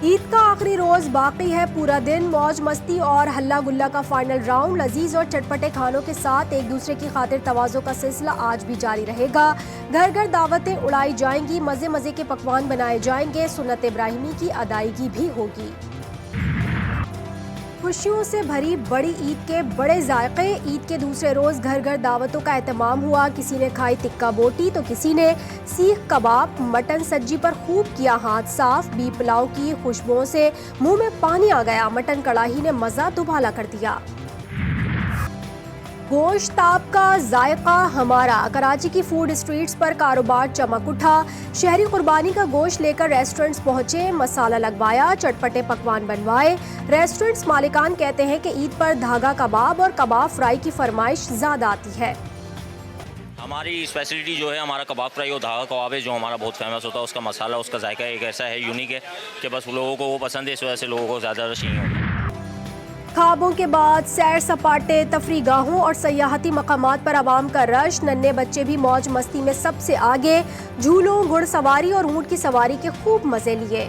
ईद का आखिरी रोज बाकी है, पूरा दिन मौज मस्ती और हल्ला गुल्ला का फाइनल राउंड। लजीज और चटपटे खानों के साथ एक दूसरे की खातिर तवाज़ो का सिलसिला आज भी जारी रहेगा। घर घर दावतें उड़ाई जाएंगी, मजे मजे के पकवान बनाए जाएंगे, सुन्नत इब्राहिमी की अदायगी भी होगी। खुशियों से भरी बड़ी ईद के बड़े जायके। ईद के दूसरे रोज घर घर दावतों का एहतमाम हुआ। किसी ने खाई टिक्का बोटी तो किसी ने सीख कबाब। मटन सज्जी पर खूब किया हाथ साफ। बीफ पुलाव की खुशबुओं से मुंह में पानी आ गया। मटन कड़ाही ने मजा दुबाला कर दिया। गोश्ताब का जायका हमारा। कराची की फूड स्ट्रीट्स पर कारोबार चमक उठा। शहरी कुर्बानी का गोश्त लेकर रेस्टोरेंट्स पहुंचे, मसाला लगवाया, चटपटे पकवान बनवाए। रेस्टोरेंट्स मालिकान कहते हैं कि ईद पर धागा कबाब और कबाब फ्राई की फरमाइश ज्यादा आती है। हमारी स्पेशलिटी जो है हमारा कबाब फ्राई और धागा कबाब है, जो हमारा बहुत फेमस होता है। उसका मसाला, उसका जायका एक ऐसा है, यूनिक है कि बस लोगों को वो पसंद है, इस वजह से लोगों को ज़्यादा रश नहीं होता। ख्वाबों के बाद सैर सपाटे, तफरीगाहों और सयाहती मकामात पर आवाम का रश। नन्हे बच्चे भी मौज मस्ती में सबसे आगे। झूलों, घुड़सवारी और ऊंट की सवारी के खूब मजे लिए।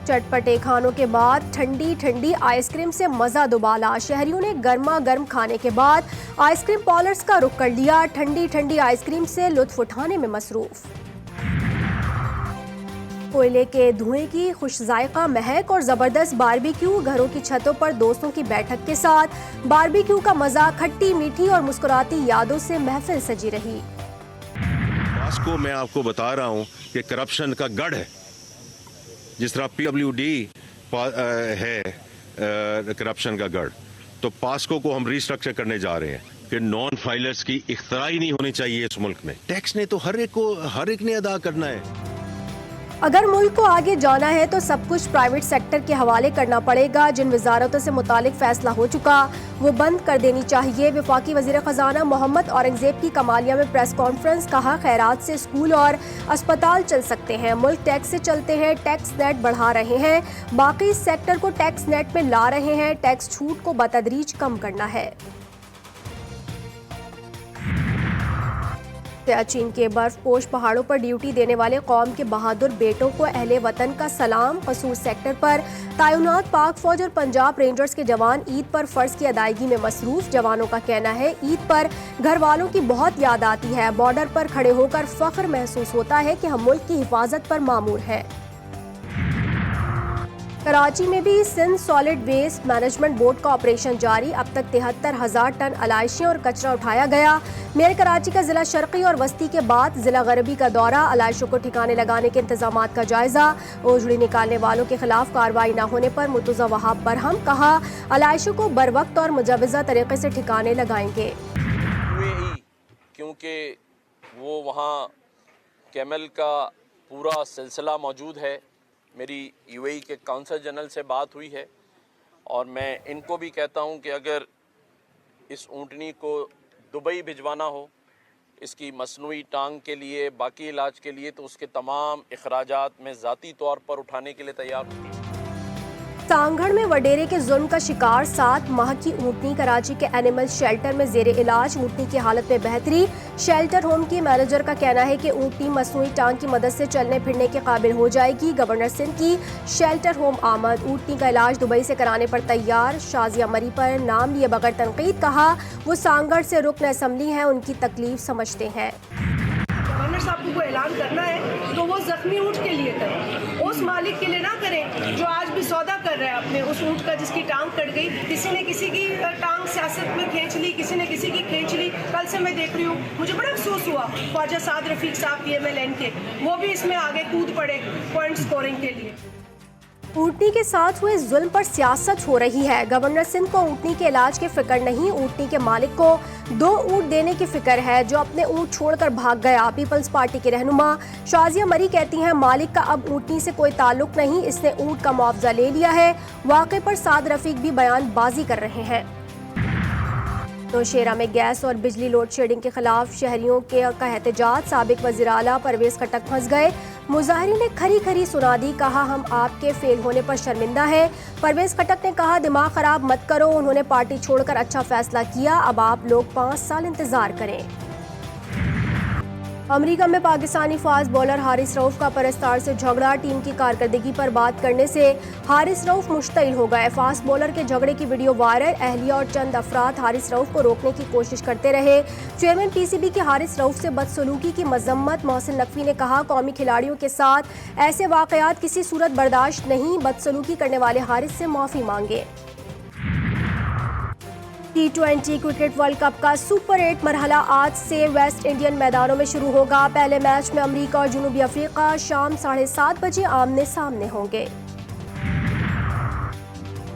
चटपटे खानों के बाद ठंडी ठंडी आइसक्रीम से मजा दुबाला। शहरियों ने गर्मा गर्म खाने के बाद आइसक्रीम पार्लर्स का रुख कर लिया। ठंडी ठंडी आइसक्रीम से लुत्फ उठाने में मसरूफ। कोयले के धुएं की खुश जायका महक और जबरदस्त बारबेक्यू। घरों की छतों पर दोस्तों की बैठक के साथ बारबेक्यू का मजा। खट्टी मीठी और मुस्कुराती यादों से महफिल सजी रही। पास्को मैं आपको बता रहा हूं कि करप्शन का गढ़ है। जिस तरह PWD है करप्शन का गढ़, तो पास्को को हम रिस्ट्रक्चर करने जा रहे हैं कि नॉन फाइलर्स की इख्तरा ही नहीं होनी चाहिए इस मुल्क में। टैक्स ने तो हर एक ने अदा करना है। अगर मुल्क को आगे जाना है तो सब कुछ प्राइवेट सेक्टर के हवाले करना पड़ेगा। जिन वजारतों से मुतालिक फैसला हो चुका वो बंद कर देनी चाहिए। वफाकी वजीर खजाना मोहम्मद औरंगजेब की कमालिया में प्रेस कॉन्फ्रेंस। कहा, खैरात से स्कूल और अस्पताल चल सकते हैं। मुल्क टैक्स से चलते हैं, टैक्स नेट बढ़ा रहे हैं, बाकी सेक्टर को टैक्स नेट में ला रहे हैं। टैक्स छूट को बतदरीज कम करना है। सियाचिन के बर्फपोश पहाड़ों पर ड्यूटी देने वाले कौम के बहादुर बेटों को अहले वतन का सलाम। कसूर सेक्टर पर तैनात पाक फौज और पंजाब रेंजर्स के जवान ईद पर फर्ज की अदायगी में मसरूफ। जवानों का कहना है, ईद पर घर वालों की बहुत याद आती है। बॉर्डर पर खड़े होकर फख्र महसूस होता है कि हम मुल्क की हिफाजत पर मामूर हैं। कराची में भी Sindh solid waste management board का ऑपरेशन जारी। अब तक 73,000 टन अलाइशियाँ और कचरा उठाया गया। मेयर कराची का जिला शर्की और वस्ती के बाद जिला गरबी का दौरा। अलाइशों को ठिकाने लगाने के इंतजामात का जायजा। ओझड़ी निकालने वालों के खिलाफ कार्रवाई न होने पर मुर्तजा वहाब बरहम। कहा, अलाइशों को बरवक्त और मुजवज़ा तरीके से ठिकाने लगाएंगे। क्योंकि वो वहाँ कैमल का पूरा सिलसिला मौजूद है। मेरी UAE के काउंसल जनरल से बात हुई है और मैं इनको भी कहता हूं कि अगर इस ऊँटनी को दुबई भिजवाना हो, इसकी मसनूई टांग के लिए, बाकी इलाज के लिए, तो उसके तमाम अखराजात में ज़ाती तौर पर उठाने के लिए तैयार हूँ। सांगढ़ में वडेरे के जुल्म का शिकार 7 माह की ऊँटनी। कराची के एनिमल शेल्टर में जेर इलाज। ऊँटनी की हालत में बेहतरी। शेल्टर होम के मैनेजर का कहना है कि ऊँटनी मसनूई टांग की मदद से चलने फिरने के काबिल हो जाएगी। गवर्नर सिंध की शेल्टर होम आमद। ऊँटनी का इलाज दुबई से कराने पर तैयार। शाजिया मरी पर नाम लिए बगैर तनकीद। कहा, वो सांगढ़ से रुकन असम्बली हैं, उनकी तकलीफ समझते हैं। गवर्नर साहब को ऐलान करना है तो वो जख्मी ऊँट के लिए करें, उस मालिक के लिए ना करें जो आज भी सौदा कर रहा है अपने उस ऊँट का जिसकी टांग कट गई। किसी ने किसी की टांग सियासत में खींच ली, किसी ने किसी की खींच ली। कल से मैं देख रही हूँ, मुझे बड़ा अफसोस हुआ। ख्वाजा साद रफीक साहब PMLN के, वो भी इसमें आगे कूद पड़े पॉइंट स्कोरिंग के लिए। ऊँटनी के साथ हुए जुल्म पर सियासत हो रही है। गवर्नर सिंध को ऊँटनी के इलाज की फिक्र नहीं। ऊँटनी के मालिक को 2 ऊँट देने की फिक्र है जो अपने ऊँट छोड़कर भाग गया। पीपल्स पार्टी के रहनुमा शाजिया मरी कहती हैं, मालिक का अब ऊँटनी से कोई ताल्लुक नहीं, इसने ऊँट का मुआवजा ले लिया है। वाक़े पर साद रफीक भी बयानबाजी कर रहे हैं। नौशेरा में गैस और बिजली लोड शेडिंग के खिलाफ शहरियों का एहतजाज। साबिक वज़ीर आला परवेज खटक फंस गए। मुजाहिरीन ने खरी खरी सुना दी। कहा, हम आपके फेल होने पर शर्मिंदा है। परवेज खटक ने कहा, दिमाग खराब मत करो, उन्होंने पार्टी छोड़कर अच्छा फैसला किया, अब आप लोग 5 साल इंतजार करें। अमेरिका में पाकिस्तानी फास्ट बॉलर हारिस रऊफ का परस्तार से झगड़ा, टीम की कारकर्दगी पर बात करने से हारिस रऊफ मुश्तइल हो गए। फास्ट बॉलर के झगड़े की वीडियो वायरल, अहलिया और चंद अफराद हारिस रऊफ को रोकने की कोशिश करते रहे। चेयरमैन पीसीबी के हारिस रऊफ से बदसलूकी की मजम्मत। मोहसिन नकवी ने कहा, कौमी खिलाड़ियों के साथ ऐसे वाकयात किसी सूरत बर्दाश्त नहीं, बदसलूकी करने वाले हारिस से माफी मांगे। T20 क्रिकेट वर्ल्ड कप का सुपर 8 मरहला आज से वेस्ट इंडियन मैदानों में शुरू होगा। पहले मैच में अमेरिका और जनूबी अफ्रीका शाम 7:30 बजे आमने सामने होंगे।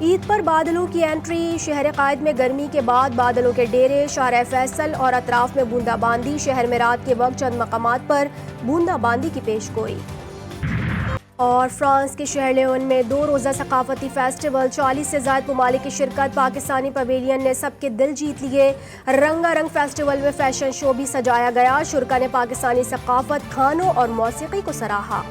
ईद पर बादलों की एंट्री, शहर कायद में गर्मी के बाद बादलों के डेरे, शाहर फैसल और अतराफ में बूंदाबांदी। शहर में रात के वक्त चंद मकामात पर बूंदाबांदी की पेशगोई। और फ्रांस के शहर लियोन में 2 रोज़ा सकाफती फेस्टिवल, 40 से ज़ायद ममालिक की शिरकत। पाकिस्तानी पवेलियन ने सबके दिल जीत लिए। रंगारंग फेस्टिवल में फैशन शो भी सजाया गया। शुरका ने पाकिस्तानी सकाफत, खानों और मौसीकी को सराहा।